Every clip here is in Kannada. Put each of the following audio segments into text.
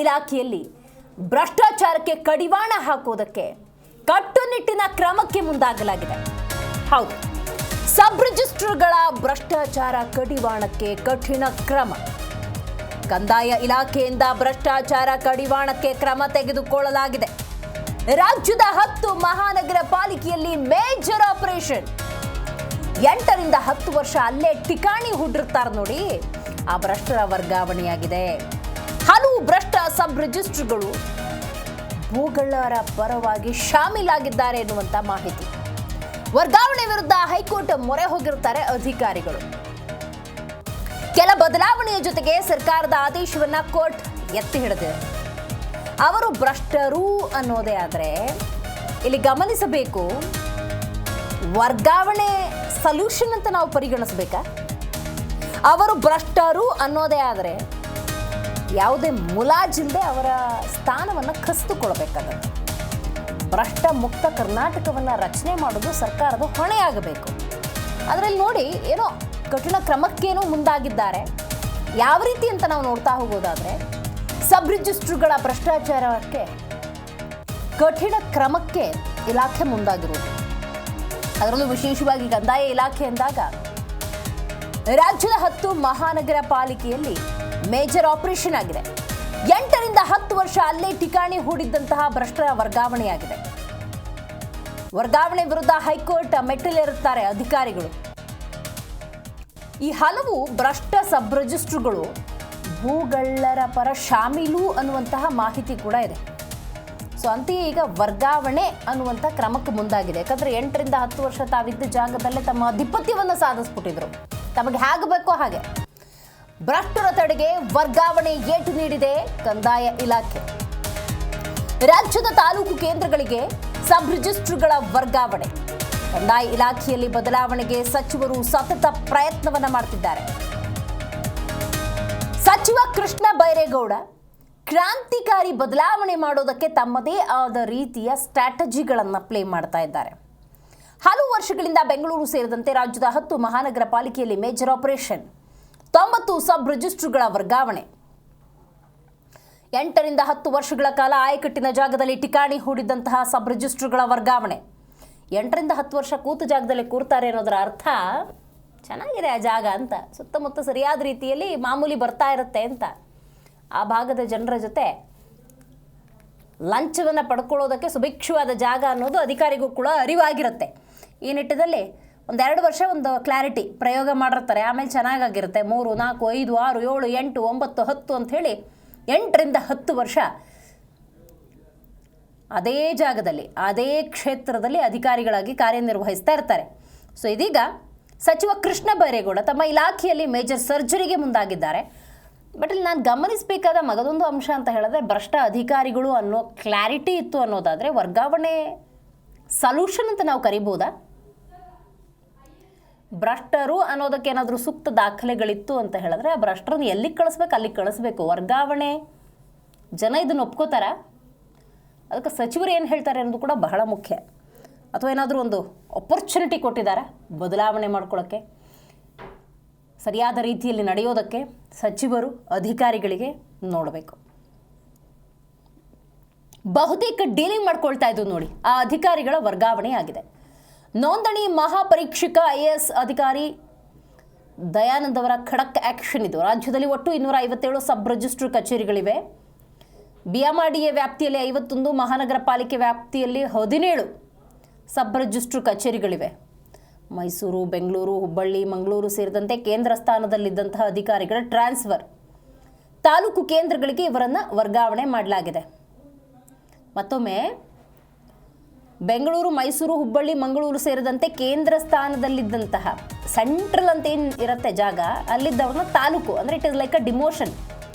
ಇಲಾಖೆಯಲ್ಲಿ ಭ್ರಷ್ಟಾಚಾರಕ್ಕೆ ಕಡಿವಾಣ ಹಾಕುವುದಕ್ಕೆ ಕಟ್ಟುನಿಟ್ಟಿನ ಕ್ರಮಕ್ಕೆ ಮುಂದಾಗಲಾಗಿದೆ. ಹೌದು, ಸಬ್ ರಿಜಿಸ್ಟ್ರಾರ್ಗಳ ಭ್ರಷ್ಟಾಚಾರ ಕಡಿವಾಣಕ್ಕೆ ಕಠಿಣ ಕ್ರಮ. ಕಂದಾಯ ಇಲಾಖೆಯಿಂದ ಭ್ರಷ್ಟಾಚಾರ ಕಡಿವಾಣಕ್ಕೆ ಕ್ರಮ ತೆಗೆದುಕೊಳ್ಳಲಾಗಿದೆ. ರಾಜ್ಯದ 10 ಮಹಾನಗರ ಪಾಲಿಕೆಯಲ್ಲಿ ಮೇಜರ್ ಆಪರೇಷನ್. 8 ರಿಂದ 10 ವರ್ಷ ಅಲ್ಲೇ ಠಿಕಾಣಿ ಹೂಡಿರ್ತಾರೆ ನೋಡಿ, ಆ ಭ್ರಷ್ಟರ ವರ್ಗಾವಣೆಯಾಗಿದೆ. ಹಲವು ಭ್ರಷ್ಟ ಸಬ್ ರಿಜಿಸ್ಟ್ರಾರ್ಗಳು ಭೂಗಳ್ಳರ ಪರವಾಗಿ ಶಾಮೀಲಾಗಿದ್ದಾರೆ ಎನ್ನುವಂತ ಮಾಹಿತಿ. ವರ್ಗಾವಣೆ ವಿರುದ್ಧ ಹೈಕೋರ್ಟ್ ಮೊರೆ ಹೋಗಿರುತ್ತಾರೆ ಅಧಿಕಾರಿಗಳು. ಕೆಲ ಬದಲಾವಣೆಯ ಜೊತೆಗೆ ಸರ್ಕಾರದ ಆದೇಶವನ್ನ ಕೋರ್ಟ್ ಎತ್ತಿ ಹಿಡಿದಿದೆ. ಅವರು ಭ್ರಷ್ಟರು ಅನ್ನೋದೇ ಆದರೆ ಇಲ್ಲಿ ಗಮನಿಸಬೇಕು, ವರ್ಗಾವಣೆ ಸೊಲ್ಯೂಷನ್ ಅಂತ ನಾವು ಪರಿಗಣಿಸಬೇಕಾ? ಅವರು ಭ್ರಷ್ಟರು ಅನ್ನೋದೇ ಆದರೆ ಯಾವುದೇ ಮುಲಾಜಿಲ್ಲದೆ ಅವರ ಸ್ಥಾನವನ್ನು ಕಸಿದುಕೊಳ್ಬೇಕಾಗತ್ತೆ. ಭ್ರಷ್ಟ ಮುಕ್ತ ಕರ್ನಾಟಕವನ್ನು ರಚನೆ ಮಾಡೋದು ಸರ್ಕಾರದ ಹೊಣೆಯಾಗಬೇಕು. ಅದರಲ್ಲಿ ನೋಡಿ ಏನೋ ಕಠಿಣ ಕ್ರಮಕ್ಕೇನೋ ಮುಂದಾಗಿದ್ದಾರೆ. ಯಾವ ರೀತಿ ಅಂತ ನಾವು ನೋಡ್ತಾ ಹೋಗೋದಾದ್ರೆ, ಸಬ್ ರಿಜಿಸ್ಟ್ರಾರ್ಗಳ ಭ್ರಷ್ಟಾಚಾರಕ್ಕೆ ಕಠಿಣ ಕ್ರಮಕ್ಕೆ ಇಲಾಖೆ ಮುಂದಾಗಿರುವುದು. ಅದರಲ್ಲೂ ವಿಶೇಷವಾಗಿ ಕಂದಾಯ ಇಲಾಖೆ ಎಂದಾಗ ರಾಜ್ಯದ 10 ಮಹಾನಗರ ಪಾಲಿಕೆಯಲ್ಲಿ ಮೇಜರ್ ಆಪರೇಷನ್ ಆಗಿದೆ. 8 ರಿಂದ 10 ವರ್ಷ ಅಲ್ಲೇ ಠಿಕಾಣಿ ಹೂಡಿದ್ದಂತಹ ಭ್ರಷ್ಟರ ವರ್ಗಾವಣೆಯಾಗಿದೆ. ವರ್ಗಾವಣೆ ವಿರುದ್ಧ ಹೈಕೋರ್ಟ್ ಮೆಟ್ಟಿಲೇರುತ್ತಾರೆ ಅಧಿಕಾರಿಗಳು. ಈ ಹಲವು ಭ್ರಷ್ಟ ಸಬ್ ರಿಜಿಸ್ಟ್ರಾರ್ಗಳು ಭೂಗಳ್ಳರ ಪರ ಶಾಮೀಲು ಅನ್ನುವಂತಹ ಮಾಹಿತಿ ಕೂಡ ಇದೆ. ಸೊ ಅಂತೆಯೇ ಈಗ ವರ್ಗಾವಣೆ ಅನ್ನುವಂಥ ಕ್ರಮಕ್ಕೆ ಮುಂದಾಗಿದೆ. ಯಾಕಂದ್ರೆ 8 ರಿಂದ 10 ವರ್ಷ ತಾವಿದ್ದ ಜಾಗದಲ್ಲೇ ತಮ್ಮ ಆಧಿಪತ್ಯವನ್ನು ಸಾಧಿಸ್ಬಿಟ್ಟಿದ್ರು. ತಮಗೆ ಹೇಗೆ ಬೇಕೋ ಹಾಗೆ. ಭ್ರಷ್ಟರ ತಡೆಗೆ ವರ್ಗಾವಣೆ ಏಟು ನೀಡಿದೆ ಕಂದಾಯ ಇಲಾಖೆ. ರಾಜ್ಯದ ತಾಲೂಕು ಕೇಂದ್ರಗಳಿಗೆ ಸಬ್ ರಿಜಿಸ್ಟ್ರಾರ್ಗಳ ವರ್ಗಾವಣೆ. ಕಂದಾಯ ಇಲಾಖೆಯಲ್ಲಿ ಬದಲಾವಣೆಗೆ ಸಚಿವರು ಸತತ ಪ್ರಯತ್ನವನ್ನ ಮಾಡ್ತಿದ್ದಾರೆ. ಸಚಿವ ಕೃಷ್ಣ ಬೈರೇಗೌಡ ಕ್ರಾಂತಿಕಾರಿ ಬದಲಾವಣೆ ಮಾಡೋದಕ್ಕೆ ತಮ್ಮದೇ ಆದ ರೀತಿಯ ಸ್ಟ್ರಾಟಜಿಗಳನ್ನು ಪ್ಲೇ ಮಾಡ್ತಾ ಇದ್ದಾರೆ. ಹಲವು ವರ್ಷಗಳಿಂದ ಬೆಂಗಳೂರು ಸೇರಿದಂತೆ ರಾಜ್ಯದ 10 ಮಹಾನಗರ ಪಾಲಿಕೆಯಲ್ಲಿ ಮೇಜರ್ ಆಪರೇಷನ್. 90 ಸಬ್ ರಿಜಿಸ್ಟ್ರಾರ್ಗಳ ವರ್ಗಾವಣೆ. 8 ರಿಂದ 10 ವರ್ಷಗಳ ಕಾಲ ಆಯಕಟ್ಟಿನ ಜಾಗದಲ್ಲಿ ಠಿಕಾಣಿ ಹೂಡಿದ್ದಂತಹ ಸಬ್ ರಿಜಿಸ್ಟ್ರಾರ್ಗಳ ವರ್ಗಾವಣೆ. 8 ರಿಂದ 10 ವರ್ಷ ಕೂತ ಜಾಗದಲ್ಲಿ ಕೂರ್ತಾರೆ ಅನ್ನೋದರ ಅರ್ಥ ಚೆನ್ನಾಗಿದೆ ಆ ಜಾಗ ಅಂತ, ಸುತ್ತಮುತ್ತ ಸರಿಯಾದ ರೀತಿಯಲ್ಲಿ ಮಾಮೂಲಿ ಬರ್ತಾ ಇರುತ್ತೆ ಅಂತ. ಆ ಭಾಗದ ಜನರ ಜೊತೆ ಲಂಚವನ್ನು ಪಡ್ಕೊಳ್ಳೋದಕ್ಕೆ ಸುಭಿಕ್ಷವಾದ ಜಾಗ ಅನ್ನೋದು ಅಧಿಕಾರಿಗೂ ಕೂಡ ಅರಿವಾಗಿರುತ್ತೆ. ಈ ನಿಟ್ಟಿನಲ್ಲಿ 1-2 ವರ್ಷ ಒಂದು ಕ್ಲಾರಿಟಿ ಪ್ರಯೋಗ ಮಾಡಿರ್ತಾರೆ. ಆಮೇಲೆ ಚೆನ್ನಾಗಿರುತ್ತೆ. 3, 4, 5, 6, 7, 8, 9, 10 ಅಂತ ಹೇಳಿ 8 ರಿಂದ 10 ವರ್ಷ ಅದೇ ಜಾಗದಲ್ಲಿ ಅದೇ ಕ್ಷೇತ್ರದಲ್ಲಿ ಅಧಿಕಾರಿಗಳಾಗಿ ಕಾರ್ಯನಿರ್ವಹಿಸ್ತಾ ಇರ್ತಾರೆ. ಸೊ ಇದೀಗ ಸಚಿವ ಕೃಷ್ಣ ಬೈರೇಗೌಡ ತಮ್ಮ ಇಲಾಖೆಯಲ್ಲಿ ಮೇಜರ್ ಸರ್ಜರಿಗೆ ಮುಂದಾಗಿದ್ದಾರೆ. ಬಟ್ ಇಲ್ಲಿ ನಾನು ಗಮನಿಸಬೇಕಾದ ಮಗದೊಂದು ಅಂಶ ಅಂತ ಹೇಳಿದ್ರೆ, ಭ್ರಷ್ಟ ಅಧಿಕಾರಿಗಳು ಅನ್ನೋ ಕ್ಲಾರಿಟಿ ಇತ್ತು ಅನ್ನೋದಾದರೆ ವರ್ಗಾವಣೆ ಸೊಲ್ಯೂಷನ್ ಅಂತ ನಾವು ಕರಿಬೋದಾ? ಭ್ರಷ್ಟರು ಅನ್ನೋದಕ್ಕೆ ಏನಾದರೂ ಸೂಕ್ತ ದಾಖಲೆಗಳಿತ್ತು ಅಂತ ಹೇಳಿದ್ರೆ ಆ ಭ್ರಷ್ಟರನ್ನು ಎಲ್ಲಿಗೆ ಕಳಿಸ್ಬೇಕು ಅಲ್ಲಿಗೆ ಕಳಿಸ್ಬೇಕು. ವರ್ಗಾವಣೆ ಜನ ಇದನ್ನು ಒಪ್ಕೋತಾರ? ಅದಕ್ಕೆ ಸಚಿವರು ಏನು ಹೇಳ್ತಾರೆ ಅನ್ನೋದು ಕೂಡ ಬಹಳ ಮುಖ್ಯ. ಅಥವಾ ಏನಾದರೂ ಒಂದು ಆಪರ್ಚುನಿಟಿ ಕೊಟ್ಟಿದ್ದಾರೆ ಬದಲಾವಣೆ ಮಾಡ್ಕೊಳ್ಳೋಕ್ಕೆ, ಸರಿಯಾದ ರೀತಿಯಲ್ಲಿ ನಡೆಯೋದಕ್ಕೆ ಸಚಿವರು ಅಧಿಕಾರಿಗಳಿಗೆ ನೋಡಬೇಕು. ಬಹುತೇಕ ಡೀಲಿಂಗ್ ಮಾಡ್ಕೊಳ್ತಾ ಇದ್ದು ನೋಡಿ, ಆ ಅಧಿಕಾರಿಗಳ ವರ್ಗಾವಣೆ ಆಗಿದೆ. ನೋಂದಣಿ ಮಹಾಪರೀಕ್ಷಕ IAS ಅಧಿಕಾರಿ ದಯಾನಂದ್ ಅವರ ಖಡಕ್ ಆಕ್ಷನ್ ಇದು. ರಾಜ್ಯದಲ್ಲಿ ಒಟ್ಟು 257 ಸಬ್ ರಿಜಿಸ್ಟ್ರಾರ್ ಕಚೇರಿಗಳಿವೆ. BMRDA ವ್ಯಾಪ್ತಿಯಲ್ಲಿ 51, ಮಹಾನಗರ ಪಾಲಿಕೆ ವ್ಯಾಪ್ತಿಯಲ್ಲಿ 17 ಸಬ್ ರಿಜಿಸ್ಟ್ರಾರ್ ಕಚೇರಿಗಳಿವೆ. ಮೈಸೂರು, ಬೆಂಗಳೂರು, ಹುಬ್ಬಳ್ಳಿ, ಮಂಗಳೂರು ಸೇರಿದಂತೆ ಕೇಂದ್ರ ಸ್ಥಾನದಲ್ಲಿದ್ದಂತಹ ಅಧಿಕಾರಿಗಳ ಟ್ರಾನ್ಸ್ಫರ್. ತಾಲೂಕು ಕೇಂದ್ರಗಳಿಗೆ ಇವರನ್ನು ವರ್ಗಾವಣೆ ಮಾಡಲಾಗಿದೆ. ಮತ್ತೊಮ್ಮೆ ಬೆಂಗಳೂರು, ಮೈಸೂರು, ಹುಬ್ಬಳ್ಳಿ, ಮಂಗಳೂರು ಸೇರಿದಂತೆ ಕೇಂದ್ರ ಸ್ಥಾನದಲ್ಲಿದ್ದಂತಹ ಸೆಂಟ್ರಲ್ ಅಂತ ಏನು ಇರುತ್ತೆ ಜಾಗ, ಅಲ್ಲಿದ್ದವ್ರನ್ನ ತಾಲೂಕು ಅಂದರೆ it is like a demotion,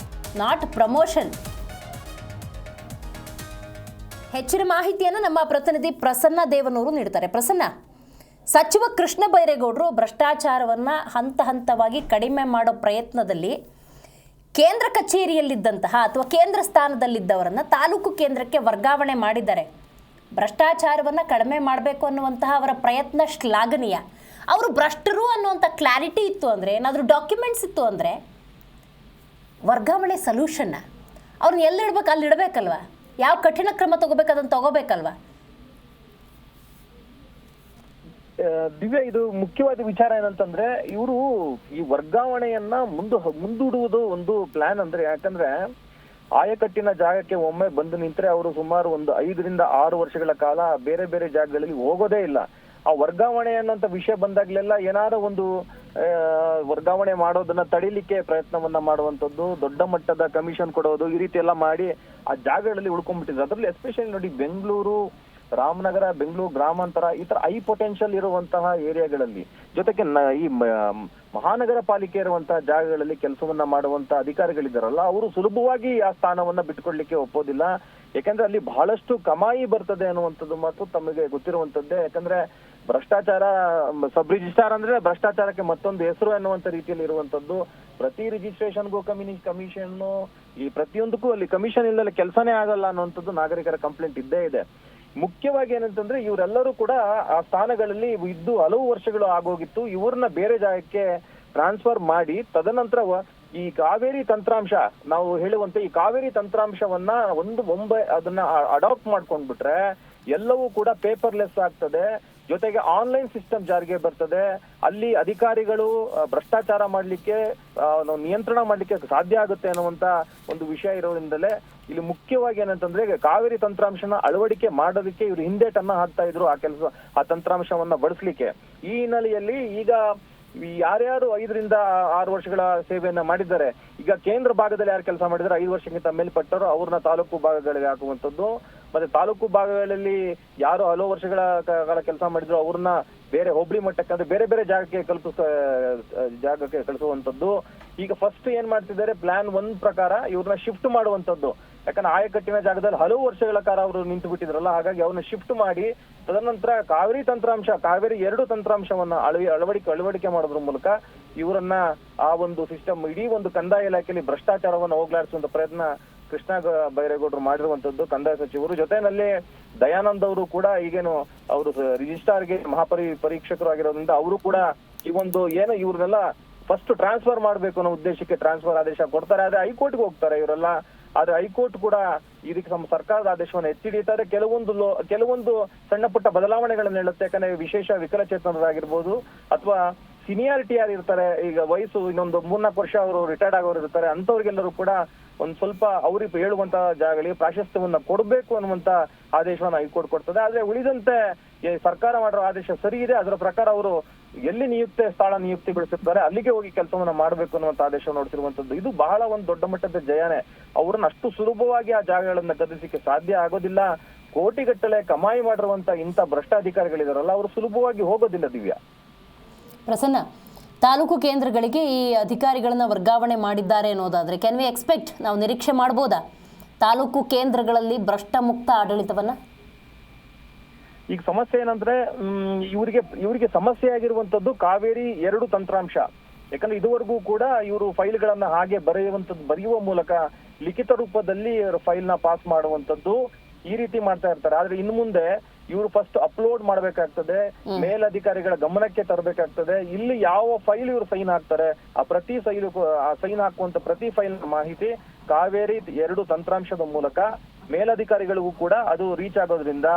not promotion. ಹೆಚ್ಚಿನ ಮಾಹಿತಿಯನ್ನು ನಮ್ಮ ಪ್ರತಿನಿಧಿ ಪ್ರಸನ್ನ ದೇವನೂರು ನೀಡ್ತಾರೆ. ಪ್ರಸನ್ನ, ಸಚಿವ ಕೃಷ್ಣ ಬೈರೇಗೌಡರು ಭ್ರಷ್ಟಾಚಾರವನ್ನು ಹಂತ ಹಂತವಾಗಿ ಕಡಿಮೆ ಮಾಡೋ ಪ್ರಯತ್ನದಲ್ಲಿ ಕೇಂದ್ರ ಕಚೇರಿಯಲ್ಲಿದ್ದಂತಹ ಅಥವಾ ಕೇಂದ್ರ ಸ್ಥಾನದಲ್ಲಿದ್ದವರನ್ನು ತಾಲೂಕು ಕೇಂದ್ರಕ್ಕೆ ವರ್ಗಾವಣೆ ಮಾಡಿದ್ದಾರೆ. ಭ್ರಷ್ಟಾಚಾರವನ್ನು ಕಡಿಮೆ ಮಾಡಬೇಕು ಅನ್ನುವಂತಹ ಅವರ ಪ್ರಯತ್ನ ಶ್ಲಾಘನೀಯ. ಅವರು ಭ್ರಷ್ಟರು ಅನ್ನುವಂಥ ಕ್ಲಾರಿಟಿ ಇತ್ತು ಅಂದರೆ, ಏನಾದರೂ ಡಾಕ್ಯುಮೆಂಟ್ಸ್ ಇತ್ತು ಅಂದರೆ ವರ್ಗಾವಣೆ ಸೊಲ್ಯೂಷನ್ನ ಅವ್ರನ್ನ ಎಲ್ಲಿಡ್ಬೇಕು ಅಲ್ಲಿ ಇಡಬೇಕಲ್ವ? ಯಾವ ಕಠಿಣ ಕ್ರಮ ತಗೋಬೇಕು ಅದನ್ನು ತಗೋಬೇಕಲ್ವ? ದಿವ್ಯ, ಇದು ಮುಖ್ಯವಾದ ವಿಚಾರ ಏನಂತಂದ್ರೆ ಇವರು ಈ ವರ್ಗಾವಣೆಯನ್ನ ಮುಂದೂಡುವುದು ಒಂದು ಪ್ಲಾನ್ ಅಂದ್ರೆ, ಯಾಕಂದ್ರೆ ಆಯಕಟ್ಟಿನ ಜಾಗಕ್ಕೆ ಒಮ್ಮೆ ಬಂದು ನಿಂತ್ರೆ ಅವರು ಸುಮಾರು ಒಂದು 5 ರಿಂದ 6 ವರ್ಷಗಳ ಕಾಲ ಬೇರೆ ಬೇರೆ ಜಾಗಗಳಲ್ಲಿ ಹೋಗೋದೇ ಇಲ್ಲ. ಆ ವರ್ಗಾವಣೆ ಅನ್ನೋಂಥ ವಿಷಯ ಬಂದಾಗ್ಲೆಲ್ಲ ಏನಾದ್ರು ಒಂದು ವರ್ಗಾವಣೆ ಮಾಡೋದನ್ನ ತಡಿಲಿಕ್ಕೆ ಪ್ರಯತ್ನವನ್ನ ಮಾಡುವಂತದ್ದು, ದೊಡ್ಡ ಮಟ್ಟದ ಕಮಿಷನ್ ಕೊಡೋದು, ಈ ರೀತಿ ಎಲ್ಲ ಮಾಡಿ ಆ ಜಾಗಗಳಲ್ಲಿ ಉಳ್ಕೊಂಡ್ಬಿಟ್ಟಿದ್ರು. ಅದರಲ್ಲಿ ಎಸ್ಪೆಷಲಿ ನೋಡಿ, ಬೆಂಗಳೂರು, ರಾಮನಗರ, ಬೆಂಗಳೂರು ಗ್ರಾಮಾಂತರ, ಈ ತರ ಹೈ ಪೊಟೆನ್ಷಿಯಲ್ ಇರುವಂತಹ ಏರಿಯಾಗಳಲ್ಲಿ, ಜೊತೆಗೆ ಈ ಮಹಾನಗರ ಪಾಲಿಕೆ ಇರುವಂತಹ ಜಾಗಗಳಲ್ಲಿ ಕೆಲಸವನ್ನ ಮಾಡುವಂತ ಅಧಿಕಾರಿಗಳಿದ್ದಾರಲ್ಲ, ಅವರು ಸುಲಭವಾಗಿ ಆ ಸ್ಥಾನವನ್ನ ಬಿಟ್ಕೊಡ್ಲಿಕ್ಕೆ ಒಪ್ಪೋದಿಲ್ಲ. ಯಾಕಂದ್ರೆ ಅಲ್ಲಿ ಬಹಳಷ್ಟು ಕಮಾಯಿ ಬರ್ತದೆ ಅನ್ನುವಂಥದ್ದು ಮಾತು ತಮಗೆ ಗೊತ್ತಿರುವಂತದ್ದೇ. ಯಾಕಂದ್ರೆ ಭ್ರಷ್ಟಾಚಾರ, ಸಬ್ ರಿಜಿಸ್ಟ್ರಾರ್ ಅಂದ್ರೆ ಭ್ರಷ್ಟಾಚಾರಕ್ಕೆ ಮತ್ತೊಂದು ಹೆಸರು ಅನ್ನುವಂತ ರೀತಿಯಲ್ಲಿ ಇರುವಂತದ್ದು. ಪ್ರತಿ ರಿಜಿಸ್ಟ್ರೇಷನ್ಗೂ ಕಮಿಷನ್, ಈ ಪ್ರತಿಯೊಂದಕ್ಕೂ ಅಲ್ಲಿ ಕಮಿಷನ್ ಇಲ್ಲದೆ ಕೆಲಸನೇ ಆಗಲ್ಲ ಅನ್ನುವಂಥದ್ದು ನಾಗರಿಕರ ಕಂಪ್ಲೇಂಟ್ ಇದ್ದೇ ಇದೆ. ಮುಖ್ಯವಾಗಿ ಏನಂತಂದ್ರೆ ಇವರೆಲ್ಲರೂ ಕೂಡ ಆ ಸ್ಥಾನಗಳಲ್ಲಿ ಇದ್ದು ಹಲವು ವರ್ಷಗಳು ಆಗೋಗಿತ್ತು. ಇವ್ರನ್ನ ಬೇರೆ ಜಾಗಕ್ಕೆ ಟ್ರಾನ್ಸ್ಫರ್ ಮಾಡಿ ತದನಂತರ ಈ ಕಾವೇರಿ ತಂತ್ರಾಂಶ, ನಾವು ಹೇಳುವಂತೆ ಈ ಕಾವೇರಿ ತಂತ್ರಾಂಶವನ್ನ ಅದನ್ನ ಅಡಾಪ್ಟ್ ಮಾಡ್ಕೊಂಡ್ಬಿಟ್ರೆ ಎಲ್ಲವೂ ಕೂಡ ಪೇಪರ್ಲೆಸ್ ಆಗ್ತದೆ. ಜೊತೆಗೆ ಆನ್ಲೈನ್ ಸಿಸ್ಟಮ್ ಜಾರಿಗೆ ಬರ್ತದೆ. ಅಲ್ಲಿ ಅಧಿಕಾರಿಗಳು ಭ್ರಷ್ಟಾಚಾರ ಮಾಡ್ಲಿಕ್ಕೆ, ನಿಯಂತ್ರಣ ಮಾಡ್ಲಿಕ್ಕೆ ಸಾಧ್ಯ ಆಗುತ್ತೆ ಅನ್ನುವಂತ ಒಂದು ವಿಷಯ ಇರೋದ್ರಿಂದಲೇ ಇಲ್ಲಿ ಮುಖ್ಯವಾಗಿ ಏನಂತಂದ್ರೆ ಕಾವೇರಿ ತಂತ್ರಾಂಶನ ಅಳವಡಿಕೆ ಮಾಡೋದಕ್ಕೆ ಇವರು ಹಿಂದೇಟನ್ನ ಹಾಕ್ತಾ ಇದ್ರು ಆ ತಂತ್ರಾಂಶವನ್ನ ಬಳಸಲಿಕ್ಕೆ. ಈ ಹಿನ್ನೆಲೆಯಲ್ಲಿ ಈಗ ಯಾರ್ಯಾರು 5 ರಿಂದ 6 ವರ್ಷಗಳ ಸೇವೆಯನ್ನ ಮಾಡಿದ್ದಾರೆ, ಈಗ ಕೇಂದ್ರ ಭಾಗದಲ್ಲಿ ಯಾರು ಕೆಲಸ ಮಾಡಿದ್ರೆ 5 ವರ್ಷಕ್ಕಿಂತ ಮೇಲ್ಪಟ್ಟರು ಅವ್ರನ್ನ ತಾಲೂಕು ಭಾಗಗಳಿಗೆ ಹಾಕುವಂಥದ್ದು, ಮತ್ತೆ ತಾಲೂಕು ಭಾಗಗಳಲ್ಲಿ ಯಾರು ಹಲವು ವರ್ಷಗಳ ಕಾಲ ಕೆಲಸ ಮಾಡಿದ್ರು ಅವ್ರನ್ನ ಬೇರೆ ಹೋಬಳಿ ಮಟ್ಟಕ್ಕೆ ಅಂದ್ರೆ ಬೇರೆ ಬೇರೆ ಜಾಗಕ್ಕೆ ಕಳಿಸುವಂತದ್ದು. ಈಗ ಫಸ್ಟ್ ಏನ್ ಮಾಡ್ತಿದ್ದಾರೆ, ಪ್ಲಾನ್ 1 ಪ್ರಕಾರ ಇವ್ರನ್ನ ಶಿಫ್ಟ್ ಮಾಡುವಂತದ್ದು. ಯಾಕಂದ್ರೆ ಆಯಕಟ್ಟಿನ ಜಾಗದಲ್ಲಿ ಹಲವು ವರ್ಷಗಳ ಕಾಲ ಅವರು ನಿಂತು ಬಿಟ್ಟಿದ್ರಲ್ಲ, ಹಾಗಾಗಿ ಅವ್ರನ್ನ ಶಿಫ್ಟ್ ಮಾಡಿ ತದನಂತರ ಕಾವೇರಿ 2 ತಂತ್ರಾಂಶವನ್ನ ಅಳವಡಿಕೆ ಮಾಡೋದ್ರ ಮೂಲಕ ಇವರನ್ನ ಆ ಒಂದು ಸಿಸ್ಟಮ್, ಇಡೀ ಒಂದು ಕಂದಾಯ ಇಲಾಖೆಯಲ್ಲಿ ಭ್ರಷ್ಟಾಚಾರವನ್ನು ಹೋಗ್ಲಾಡಿಸುವಂತ ಪ್ರಯತ್ನ ಕೃಷ್ಣ ಬೈರೇಗೌಡರು ಮಾಡಿರುವಂತದ್ದು, ಕಂದಾಯ ಸಚಿವರು. ಜೊತೆನಲ್ಲಿ ದಯಾನಂದ್ ಅವರು ಕೂಡ ಈಗೇನು ಅವರು ರಿಜಿಸ್ಟ್ರಾರ್ಗೆ ಪರೀಕ್ಷಕರು ಆಗಿರೋದ್ರಿಂದ ಅವರು ಕೂಡ ಈ ಒಂದು ಏನು ಇವ್ರನ್ನೆಲ್ಲ ಫಸ್ಟ್ ಟ್ರಾನ್ಸ್ಫರ್ ಮಾಡ್ಬೇಕು ಅನ್ನೋ ಉದ್ದೇಶಕ್ಕೆ ಟ್ರಾನ್ಸ್ಫರ್ ಆದೇಶ ಕೊಡ್ತಾರೆ. ಆದ್ರೆ ಹೈಕೋರ್ಟ್ಗೆ ಹೋಗ್ತಾರೆ ಇವರೆಲ್ಲ. ಆದ್ರೆ ಹೈಕೋರ್ಟ್ ಕೂಡ ಇದಕ್ಕೆ ಸರ್ಕಾರದ ಆದೇಶವನ್ನು ಎತ್ತಿ ಹಿಡಿತಾರೆ. ಕೆಲವೊಂದು ಸಣ್ಣ ಪುಟ್ಟ ಬದಲಾವಣೆಗಳನ್ನ ಹೇಳುತ್ತೆ. ಯಾಕಂದ್ರೆ ವಿಶೇಷ ವಿಕಲಚೇತನರಾಗಿರ್ಬೋದು ಅಥವಾ ಸೀನಿಯಾರಿಟಿ ಯಾರು ಇರ್ತಾರೆ, ಈಗ ವಯಸ್ಸು ಇನ್ನೊಂದು 3-4 ವರ್ಷ ಅವರು ರಿಟೈರ್ಡ್ ಆಗೋರು ಇರ್ತಾರೆ, ಅಂತವ್ರಿಗೆಲ್ಲರೂ ಕೂಡ ಒಂದ್ ಸ್ವಲ್ಪ ಅವ್ರಿಗೆ ಹೇಳುವಂತ ಜಾಗಗಳಿಗೆ ಪ್ರಾಶಸ್ತ್ಯವನ್ನ ಕೊಡ್ಬೇಕು ಅನ್ನುವಂತ ಆದೇಶವನ್ನ ಹೈಕೋರ್ಟ್ ಕೊಡ್ತದೆ. ಆದ್ರೆ ಉಳಿದಂತೆ ಸರ್ಕಾರ ಮಾಡಿರೋ ಆದೇಶ ಸರಿ ಇದೆ. ಅದರ ಪ್ರಕಾರ ಅವರು ಎಲ್ಲಿ ಸ್ಥಳ ನಿಯುಕ್ತಿಗೊಳಿಸಿರ್ತಾರೆ ಅಲ್ಲಿಗೆ ಹೋಗಿ ಕೆಲಸವನ್ನ ಮಾಡ್ಬೇಕು ಅನ್ನುವಂತ ಆದೇಶ ನೋಡ್ತಿರುವಂತದ್ದು. ಇದು ಬಹಳ ಒಂದು ದೊಡ್ಡ ಮಟ್ಟದ ಜಯನೇ. ಅವ್ರನ್ನ ಅಷ್ಟು ಸುಲಭವಾಗಿ ಆ ಜಾಗಗಳನ್ನ ಗದಿಸಲಿಕ್ಕೆ ಸಾಧ್ಯ ಆಗೋದಿಲ್ಲ. ಕೋಟಿಗಟ್ಟಲೆ ಕಮಾಯಿ ಮಾಡಿರುವಂತ ಇಂಥ ಭ್ರಷ್ಟಾಧಿಕಾರಿಗಳಿದಾರಲ್ಲ, ಅವರು ಸುಲಭವಾಗಿ ಹೋಗೋದಿಲ್ಲ. ದಿವ್ಯಾ, ಪ್ರಸನ್ನ, ತಾಲೂಕು ಕೇಂದ್ರಗಳಿಗೆ ಈ ಅಧಿಕಾರಿಗಳನ್ನ ವರ್ಗಾವಣೆ ಮಾಡಿದ್ದಾರೆ ಅನ್ನೋದಾದ್ರೆ ಕ್ಯಾನ್ ವಿ ಎಕ್ಸ್ಪೆಕ್ಟ್, ನಾವು ನಿರೀಕ್ಷೆ ಮಾಡ್ಬೋದಾ ತಾಲೂಕು ಕೇಂದ್ರಗಳಲ್ಲಿ ಭ್ರಷ್ಟ ಮುಕ್ತ ಆಡಳಿತವನ್ನ? ಈಗ ಸಮಸ್ಯೆ ಏನಂದ್ರೆ ಇವರಿಗೆ ಸಮಸ್ಯೆ ಆಗಿರುವಂತದ್ದು ಕಾವೇರಿ 2 ತಂತ್ರಾಂಶ. ಯಾಕಂದ್ರೆ ಇದುವರೆಗೂ ಕೂಡ ಇವರು ಫೈಲ್ಗಳನ್ನ ಹಾಗೆ ಬರೆಯುವ ಮೂಲಕ ಲಿಖಿತ ರೂಪದಲ್ಲಿ ಫೈಲ್ ನ ಪಾಸ್ ಮಾಡುವಂತದ್ದು ಈ ರೀತಿ ಮಾಡ್ತಾ ಇರ್ತಾರೆ. ಆದ್ರೆ ಇನ್ನು ಮುಂದೆ ಇವರು ಫಸ್ಟ್ ಅಪ್ಲೋಡ್ ಮಾಡ್ಬೇಕಾಗ್ತದೆ, ಮೇಲಧಿಕಾರಿಗಳ ಗಮನಕ್ಕೆ ತರಬೇಕಾಗ್ತದೆ. ಇಲ್ಲಿ ಯಾವ ಫೈಲ್ ಇವರು ಸೈನ್ ಹಾಕ್ತಾರೆ ಆ ಸೈನ್ ಹಾಕುವಂತ ಪ್ರತಿ ಫೈಲ್ ಮಾಹಿತಿ ಕಾವೇರಿ 2 ತಂತ್ರಾಂಶದ ಮೂಲಕ ಮೇಲಧಿಕಾರಿಗಳಿಗೂ ಕೂಡ ಅದು ರೀಚ್ ಆಗೋದ್ರಿಂದ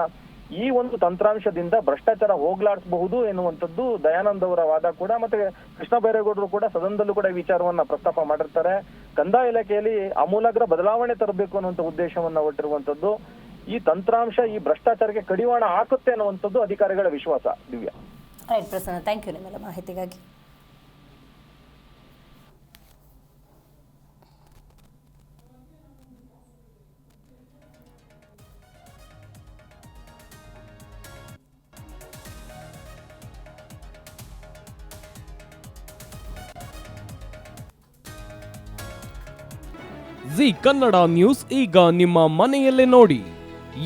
ಈ ಒಂದು ತಂತ್ರಾಂಶದಿಂದ ಭ್ರಷ್ಟಾಚಾರ ಹೋಗ್ಲಾಡಿಸಬಹುದು ಎನ್ನುವಂಥದ್ದು ದಯಾನಂದ್ ಅವರ ವಾದ ಕೂಡ. ಮತ್ತೆ ಕೃಷ್ಣ ಬೈರೇಗೌಡರು ಕೂಡ ಸದನದಲ್ಲೂ ಕೂಡ ಈ ವಿಚಾರವನ್ನ ಪ್ರಸ್ತಾಪ ಮಾಡಿರ್ತಾರೆ. ಕಂದಾಯ ಇಲಾಖೆಯಲ್ಲಿ ಆಮೂಲಾಗ್ರ ಬದಲಾವಣೆ ತರಬೇಕು ಅನ್ನುವಂಥ ಉದ್ದೇಶವನ್ನ ಹೊಟ್ಟಿರುವಂತದ್ದು. ಈ ತಂತ್ರಾಂಶ ಈ ಭ್ರಷ್ಟಾಚಾರಕ್ಕೆ ಕಡಿವಾಣ ಹಾಕುತ್ತೆ ಅನ್ನುವಂಥದ್ದು ಅಧಿಕಾರಿಗಳ ವಿಶ್ವಾಸ. Divya, right Prasanna, thank you ನಿಮ್ಮೆಲ್ಲ ಮಾಹಿತಿಗಾಗಿ. ಜಿ ಕನ್ನಡ ನ್ಯೂಸ್ ಈಗ ನಿಮ್ಮ ಮನೆಯಲ್ಲೇ ನೋಡಿ.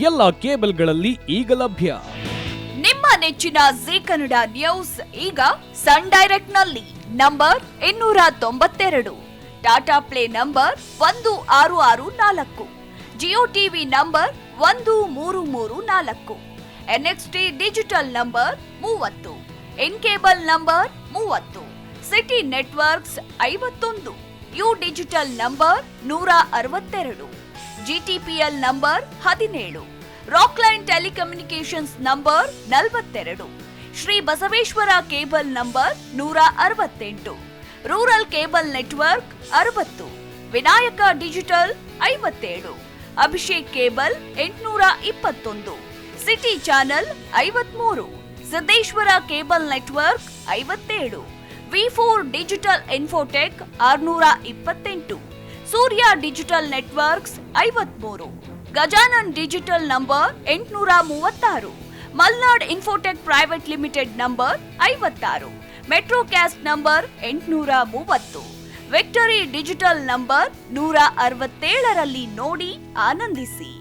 ಎಲ್ಲ ಕೇಬಲ್ಗಳಲ್ಲಿ ಈಗ ಲಭ್ಯ. ನಿಮ್ಮ ನೆಚ್ಚಿನ ಜಿ ಕನ್ನಡ ನ್ಯೂಸ್ ಈಗ ಸನ್ ಡೈರೆಕ್ಟ್ ನಲ್ಲಿ number 292, Tata play number 1664, Jio TV number 1334, NXT digital number 30, in cable number 30, city networks 51, U digital number 162, GTPL number 17, Rockline telecommunications number 42, Shri Basaveshwara cable number 168, rural cable network 60, Vinayaka digital 57, Abhishek cable 821, city channel 53, Siddeshwara cable network 57, V4 digital Infotech 628, Surya digital networks 53, Gajanan digital number 836, Malnad infotech private limited number 56, Metrocast number 830, Victory digital number 167ರಲ್ಲಿ ನೋಡಿ ಆನಂದಿಸಿ.